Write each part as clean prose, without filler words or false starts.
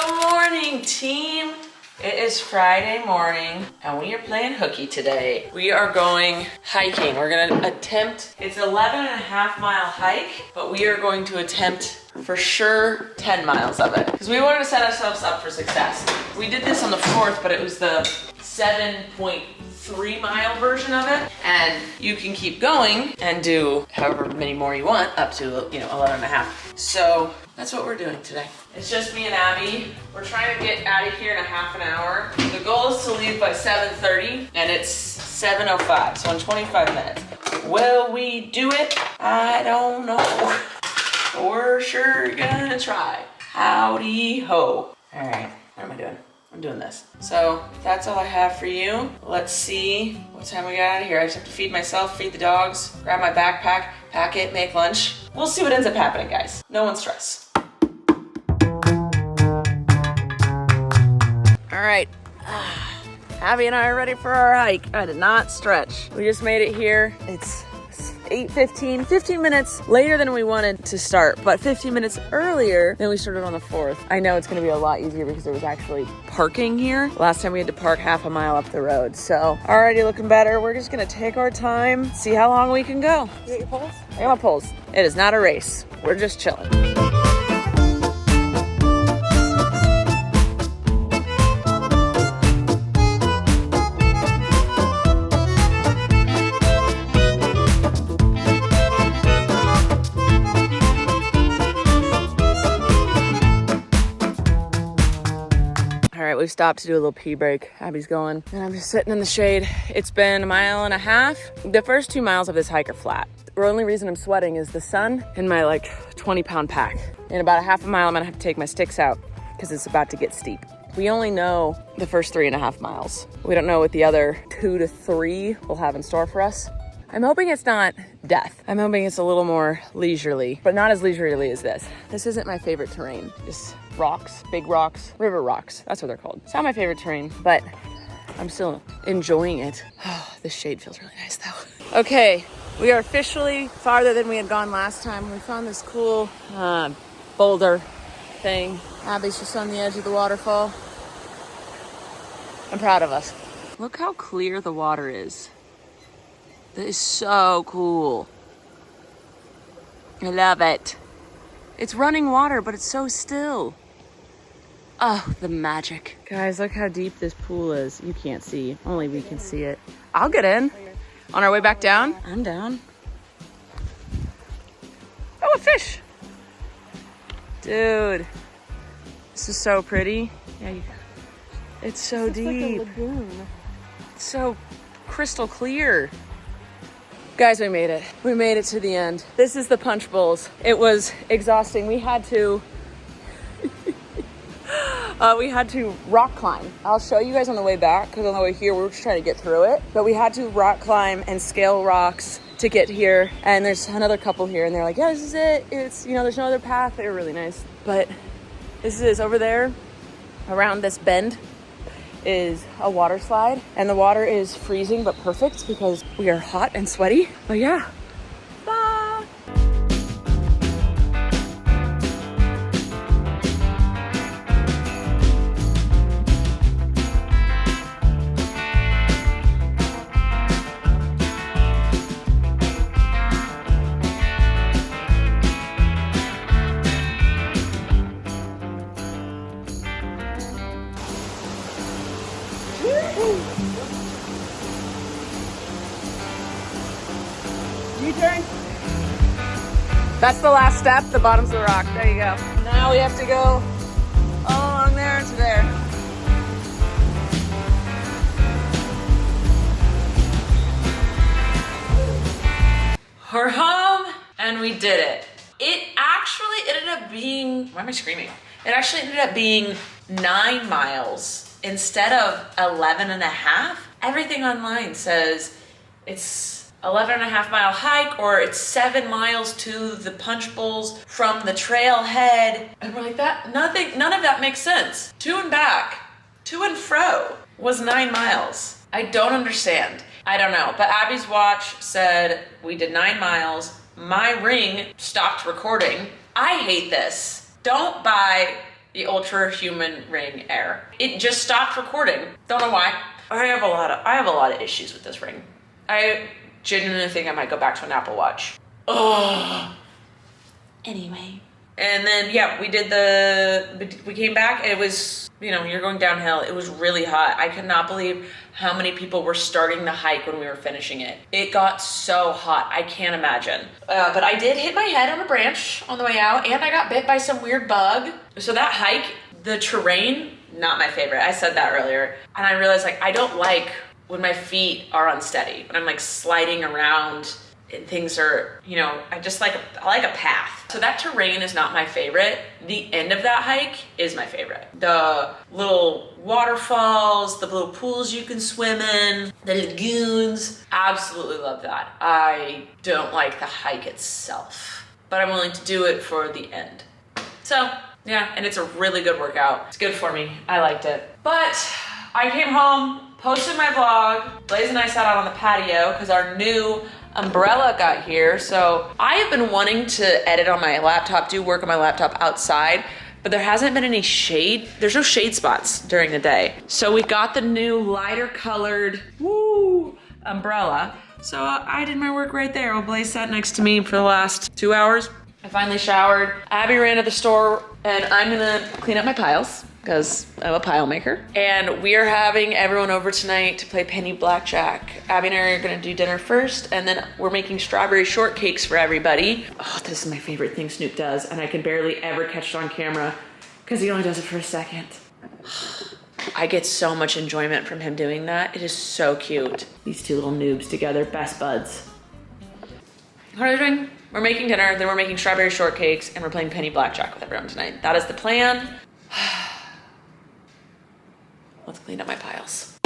Good morning, team. It is Friday morning and we are playing hooky today. We are going hiking. We're gonna attempt, it's 11.5-mile hike, but we are going to attempt for sure 10 miles of it because we wanted to set ourselves up for success. We did this on the 4th, but it was the 7.3-mile version of it, and you can keep going and do however many more you want up to 11.5. So that's what we're doing today. It's just me and Abby. We're trying to get out of here in a half an hour. The goal is to leave by 7:30 and it's 7:05, so in 25 minutes. Will we do it? I don't know. We're sure gonna try. Howdy ho. All right, what am I doing? I'm doing this. So that's all I have for you. Let's see what time we got out of here. I just have to feed myself, feed the dogs, grab my backpack, pack it, make lunch. We'll see what ends up happening, guys. No one stress. All right, Abby and I are ready for our hike. I did not stretch. We just made it here. It's 8:15, 15 minutes later than we wanted to start, but 15 minutes earlier than we started on the 4th. I know it's gonna be a lot easier because there was actually parking here. Last time we had to park half a mile up the road. So already looking better. We're just gonna take our time, see how long we can go. You got your poles? I got my poles. It is not a race. We're just chilling. We've stopped to do a little pee break. Abby's going, and I'm just sitting in the shade. It's been 1.5 miles. The first 2 miles of this hike are flat. The only reason I'm sweating is the sun and my 20-pound pack. In about a half a mile, I'm gonna have to take my sticks out because it's about to get steep. We only know the first 3.5 miles. We don't know what the other 2 to 3 will have in store for us. I'm hoping it's not death. I'm hoping it's a little more leisurely, but not as leisurely as this. This isn't my favorite terrain. Just rocks, big rocks, river rocks. That's what they're called. It's not my favorite terrain, but I'm still enjoying it. Oh, this shade feels really nice though. Okay, we are officially farther than we had gone last time. We found this cool boulder thing. Abby's just on the edge of the waterfall. I'm proud of us. Look how clear the water is. That is so cool. I love it. It's running water, but it's so still. Oh, the magic. Guys, look how deep this pool is. You can't see. Only we can see it. I'll get in. On our way back down? I'm down. Oh, a fish. Dude. This is so pretty. Yeah, it's so deep. Like a lagoon. It's so crystal clear. Guys, we made it. We made it to the end. This is the punch bowls. It was exhausting. We had to rock climb. I'll show you guys on the way back because on the way here we were just trying to get through it. But we had to rock climb and scale rocks to get here. And there's another couple here and they're like, yeah, this is it. It's, there's no other path. They were really nice. But this is over there around this bend is a water slide, and the water is freezing but perfect because we are hot and sweaty. But yeah, bye. U-turn. That's the last step, the bottom's of the rock. There you go. Now we have to go all along there to there. We're home and we did it. It actually ended up being, why am I screaming? It actually ended up being 9 miles instead of 11.5. Everything online says it's 11.5-mile hike, or it's 7 miles to the punch bowls from the trailhead. And we're like, none of that makes sense. To and back, to and fro was 9 miles. I don't understand. I don't know, but Abby's watch said we did 9 miles. My ring stopped recording. I hate this. Don't buy the Ultra Human Ring Air. It just stopped recording. Don't know why. I have a lot of issues with this ring. I genuinely think I might go back to an Apple Watch. Oh. Anyway. And then, yeah, we came back and it was, you know, you're going downhill. It was really hot. I could not believe how many people were starting the hike when we were finishing it. It got so hot. I can't imagine. But I did hit my head on a branch on the way out and I got bit by some weird bug. So that hike, the terrain, not my favorite. I said that earlier. And I realized, like, I don't like when my feet are unsteady, when I'm like sliding around and things are, you know, I like a path. So that terrain is not my favorite. The end of that hike is my favorite. The little waterfalls, the little pools you can swim in, the lagoons, absolutely love that. I don't like the hike itself, but I'm willing to do it for the end. So yeah, and it's a really good workout. It's good for me. I liked it. But I came home, posted my vlog. Blaze and I sat out on the patio because our new umbrella got here. So I have been wanting to edit on my laptop, do work on my laptop outside, but there hasn't been any shade. There's no shade spots during the day. So we got the new lighter colored umbrella. So I did my work right there while Blaze sat next to me for the last 2 hours. I finally showered. Abby ran to the store and I'm gonna clean up my piles because I'm a pile maker. And we are having everyone over tonight to play penny blackjack. Abby and I are gonna do dinner first and then we're making strawberry shortcakes for everybody. Oh, this is my favorite thing Snoop does and I can barely ever catch it on camera because he only does it for a second. I get so much enjoyment from him doing that. It is so cute. These two little noobs together, best buds. What are we doing? We're making dinner, then we're making strawberry shortcakes, and we're playing penny blackjack with everyone tonight. That is the plan. Let's clean up my piles.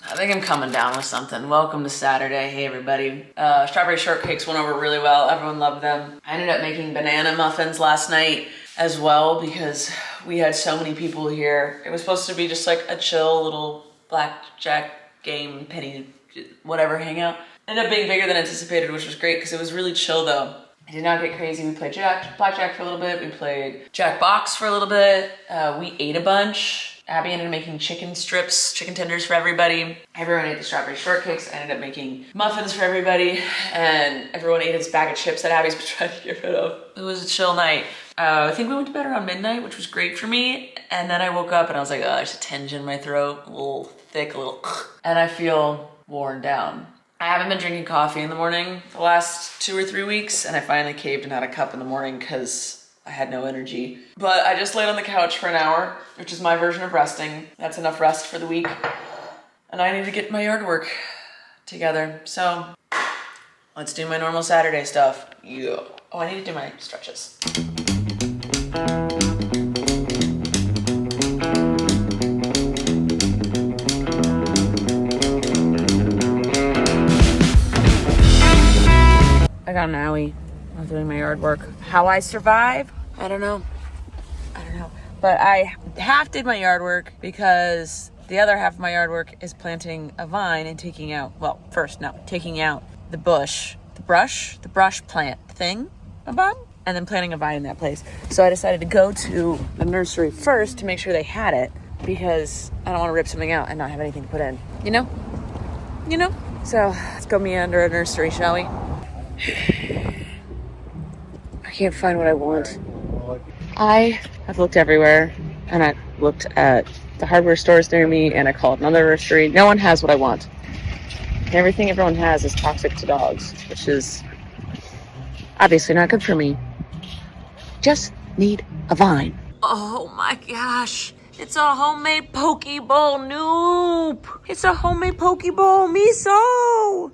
I think I'm coming down with something. Welcome to Saturday. Hey everybody. Strawberry shortcakes went over really well. Everyone loved them. I ended up making banana muffins last night as well because we had so many people here. It was supposed to be just like a chill little blackjack game, penny, whatever hangout. Ended up being bigger than anticipated, which was great because it was really chill though. I did not get crazy. We played blackjack for a little bit. We played Jackbox for a little bit. We ate a bunch. Abby ended up making chicken strips, chicken tenders for everybody. Everyone ate the strawberry shortcakes. I ended up making muffins for everybody. And everyone ate his bag of chips that Abby's been trying to get rid of. It was a chill night. I think we went to bed around midnight, which was great for me. And then I woke up and I was like, oh, there's a tinge in my throat, a little thick, a little, and I feel worn down. I haven't been drinking coffee in the morning the last 2 or 3 weeks. And I finally caved and had a cup in the morning because I had no energy. But I just laid on the couch for an hour, which is my version of resting. That's enough rest for the week. And I need to get my yard work together. So let's do my normal Saturday stuff. Yeah. Oh, I need to do my stretches. I got an owie. I'm doing my yard work. How I survive? I don't know. But I half did my yard work because the other half of my yard work is planting a vine and taking out, taking out the brush plant thing above, and then planting a vine in that place. So I decided to go to the nursery first to make sure they had it because I don't want to rip something out and not have anything to put in. You know? So let's go meander a nursery, shall we? I can't find what I want. I have looked everywhere, and I looked at the hardware stores near me, and I called another nursery. No one has what I want. Everything everyone has is toxic to dogs, which is obviously not good for me. Just need a vine. Oh my gosh. It's a homemade Pokeball, Nope. It's a homemade Pokeball, miso.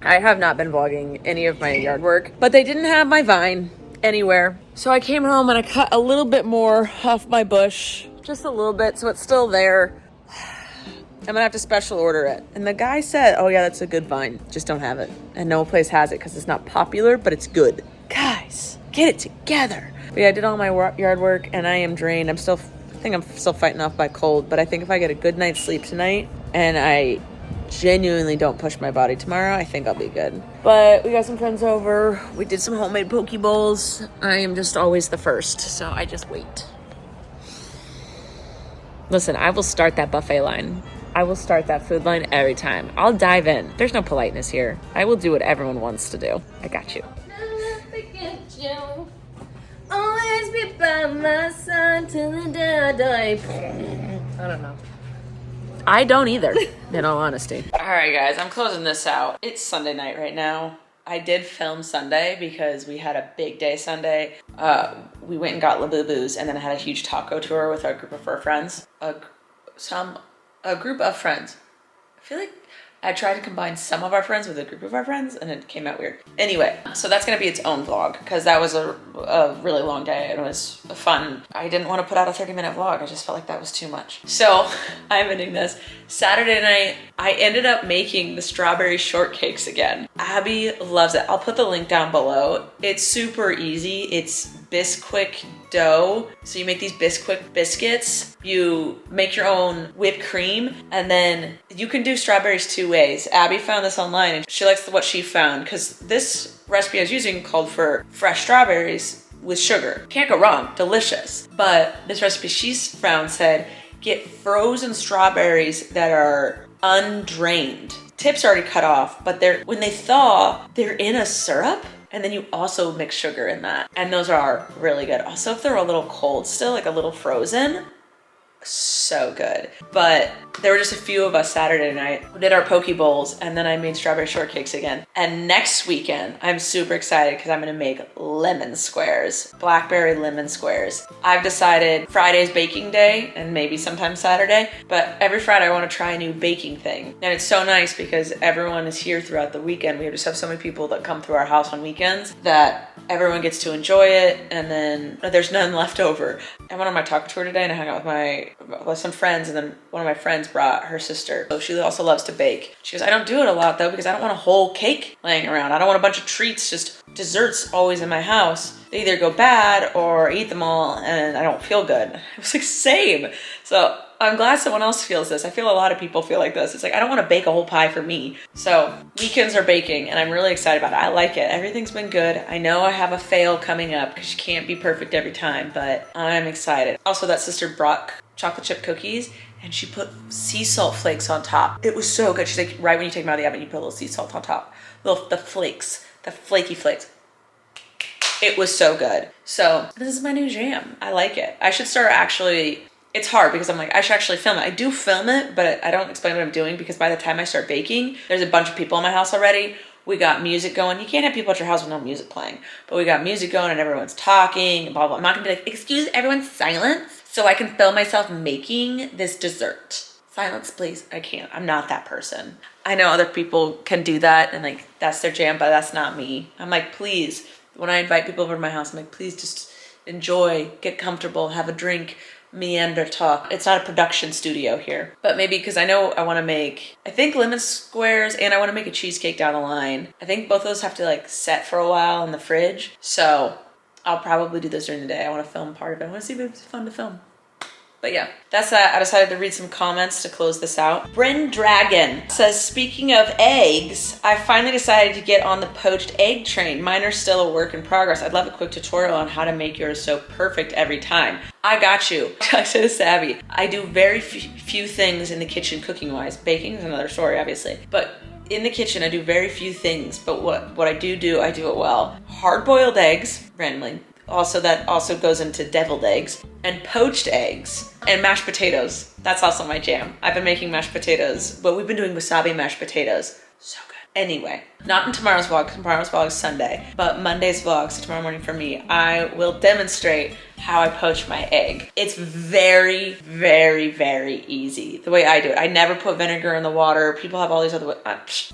I have not been vlogging any of my yard work, but they didn't have my vine anywhere. So I came home and I cut a little bit more off my bush just a little bit, so it's still there. I'm gonna have to special order it. And the guy said, oh yeah, that's a good vine, just don't have it. And no place has it because it's not popular, but it's good. Guys, get it together. But yeah, I did all my yard work and I am drained. I think I'm still fighting off my cold, but I think if I get a good night's sleep tonight and I genuinely don't push my body tomorrow, I think I'll be good. But we got some friends over. We did some homemade poke bowls. I am just always the first, so I just wait. Listen, I will start that buffet line. I will start that food line every time. I'll dive in. There's no politeness here. I will do what everyone wants to do. I got you. Never forget you. Always be by my side till the day I die. I don't know. I don't either, in all honesty. All right, guys, I'm closing this out. It's Sunday night right now. I did film Sunday because we had a big day Sunday. We went and got Labubu's, and then I had a huge taco tour with our group of our friends. A group of friends. I feel like I tried to combine some of our friends with a group of our friends and it came out weird. Anyway, so that's gonna be its own vlog because that was a really long day and it was fun. I didn't want to put out a 30-minute vlog. I just felt like that was too much. So I'm ending this. Saturday night, I ended up making the strawberry shortcakes again. Abby loves it. I'll put the link down below. It's super easy. It's Bisquick dough. So you make these Bisquick biscuits, you make your own whipped cream, and then you can do strawberries two ways. Abby found this online and she likes what she found because this recipe I was using called for fresh strawberries with sugar. Can't go wrong, delicious. But this recipe she's found said, get frozen strawberries that are undrained. Tips already cut off, but when they thaw, they're in a syrup. And then you also mix sugar in that. And those are really good. Also, if they're a little cold still, like a little frozen, so good. But there were just a few of us Saturday night. We did our poke bowls and then I made strawberry shortcakes again. And next weekend, I'm super excited because I'm gonna make lemon squares, blackberry lemon squares. I've decided Friday's baking day and maybe sometime Saturday, but every Friday I wanna try a new baking thing. And it's so nice because everyone is here throughout the weekend. We just have so many people that come through our house on weekends that everyone gets to enjoy it and then there's none left over. I went on my taco tour today and I hung out with some friends, and then one of my friends brought her sister. So she also loves to bake. She goes, I don't do it a lot though because I don't want a whole cake laying around. I don't want a bunch of treats, just desserts always in my house. They either go bad or I eat them all and I don't feel good. I was like, same. So I'm glad someone else feels this. I feel a lot of people feel like this. It's like, I don't want to bake a whole pie for me. So weekends are baking and I'm really excited about it. I like it. Everything's been good. I know I have a fail coming up because you can't be perfect every time, but I'm excited. Also, that sister brought chocolate chip cookies and she put sea salt flakes on top. It was so good. She's like, right when you take them out of the oven, you put a little sea salt on top. The flakes, the flaky flakes. It was so good. So this is my new jam. I like it. I should start it's hard because I'm like, I should actually film it. I do film it, but I don't explain what I'm doing because by the time I start baking, there's a bunch of people in my house already. We got music going. You can't have people at your house with no music playing, but we got music going and everyone's talking and blah, blah. I'm not gonna be like, excuse everyone's silence so I can film myself making this dessert. Silence, please. I can't. I'm not that person. I know other people can do that and like, that's their jam, but that's not me. I'm like, please, when I invite people over to my house, I'm like, please just enjoy, get comfortable, have a drink, meander talk. It's not a production studio here, but maybe because I know I want to make, I think lemon squares and I want to make a cheesecake down the line. I think both of those have to like set for a while in the fridge. So I'll probably do those during the day. I want to film part of it. I want to see if it's fun to film. But yeah, that's that. I decided to read some comments to close this out. Bryn Dragon says, speaking of eggs, I finally decided to get on the poached egg train. Mine are still a work in progress. I'd love a quick tutorial on how to make yours so perfect every time. I got you. I said to Abby, I do very few things in the kitchen cooking wise. Baking is another story, obviously. But in the kitchen, I do very few things. But what I do, I do it well. Hard-boiled eggs, randomly. Also, that also goes into deviled eggs and poached eggs and mashed potatoes. That's also my jam. I've been making mashed potatoes, but we've been doing wasabi mashed potatoes. So good. Anyway, not in tomorrow's vlog. Tomorrow's vlog is Sunday, but Monday's vlog, so tomorrow morning for me, I will demonstrate how I poach my egg. It's very, very, very easy. The way I do it. I never put vinegar in the water. People have all these other ways.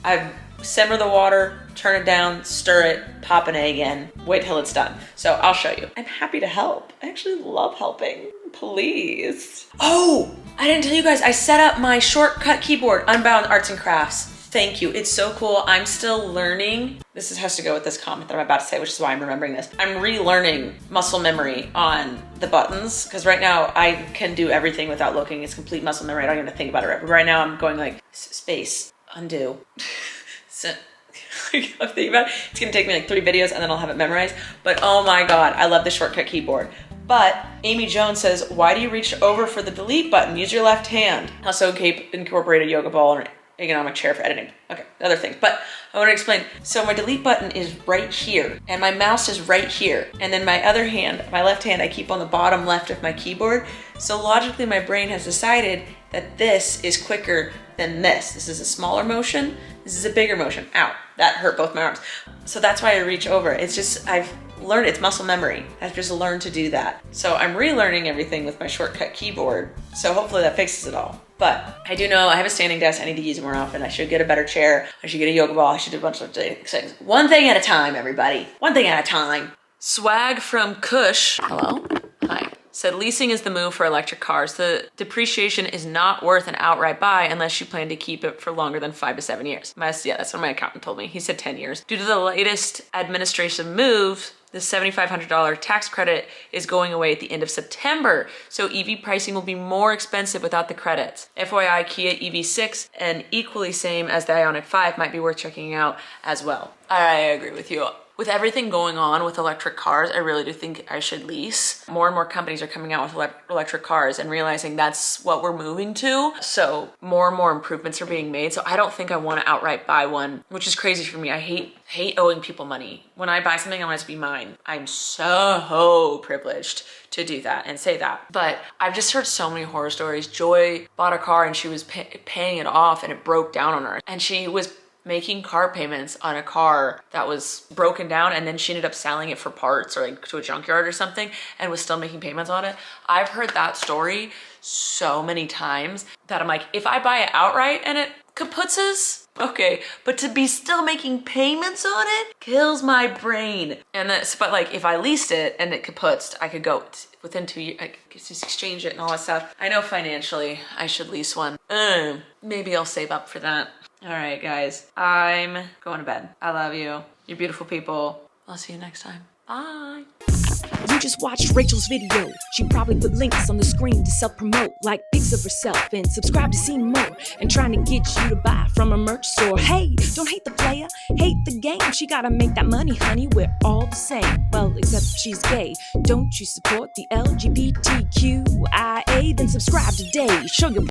I simmer the water, turn it down, stir it, pop an egg in, wait till it's done. So I'll show you. I'm happy to help. I actually love helping. Please. Oh, I didn't tell you guys, I set up my shortcut keyboard, Unbound Arts and Crafts. Thank you, it's so cool. I'm still learning. This has to go with this comment that I'm about to say, which is why I'm remembering this. I'm relearning muscle memory on the buttons, because right now I can do everything without looking. It's complete muscle memory. I don't even have to think about it. Right now I'm going like, space, undo. So, I'm thinking about it. It's gonna take me like 3 videos and then I'll have it memorized. But oh my God, I love the shortcut keyboard. But Amy Jones says, why do you reach over for the delete button? Use your left hand. Also incorporate a yoga ball or ergonomic chair for editing. Okay, other things. But I want to explain. So my delete button is right here and my mouse is right here. And then my other hand, my left hand, I keep on the bottom left of my keyboard. So logically my brain has decided that this is quicker than this. This is a smaller motion. This is a bigger motion. Ow, that hurt both my arms. So that's why I reach over. It's just, I've learned, it's muscle memory. I've just learned to do that. So I'm relearning everything with my shortcut keyboard. So hopefully that fixes it all. But I do know I have a standing desk. I need to use it more often. I should get a better chair. I should get a yoga ball. I should do a bunch of things. One thing at a time, everybody. One thing at a time. Swag from Kush. Hello? Hi. Said leasing is the move for electric cars. The depreciation is not worth an outright buy unless you plan to keep it for longer than 5 to 7 years. Yeah, that's what my accountant told me. He said 10 years. Due to the latest administration move, the $7,500 tax credit is going away at the end of September. So EV pricing will be more expensive without the credits. FYI, Kia EV6 and equally same as the Ioniq 5 might be worth checking out as well. I agree with you. With everything going on with electric cars, I really do think I should lease. More and more companies are coming out with electric cars and realizing that's what we're moving to. So more and more improvements are being made. So I don't think I want to outright buy one, which is crazy for me. I hate owing people money. When I buy something, I want it to be mine. I'm so privileged to do that and say that. But I've just heard so many horror stories. Joy bought a car and she was paying it off and it broke down on her. And she was making car payments on a car that was broken down, and then she ended up selling it for parts or like to a junkyard or something and was still making payments on it. I've heard that story so many times that I'm like, if I buy it outright and it kaputzes, okay, but to be still making payments on it kills my brain. And that's, but like if I leased it and it kaputzed, I could go within 2 years, I could just exchange it and all that stuff. I know financially I should lease one. Maybe I'll save up for that. All right, guys, I'm going to bed. I love you. You're beautiful people. I'll see you next time. Bye. You just watched Rachel's video. She probably put links on the screen to self-promote, like pics of herself, and subscribe to see more, and trying to get you to buy from a merch store. Hey, don't hate the player, hate the game. She gotta make that money, honey, we're all the same. Well, except she's gay. Don't you support the LGBTQIA? Then subscribe today. Show your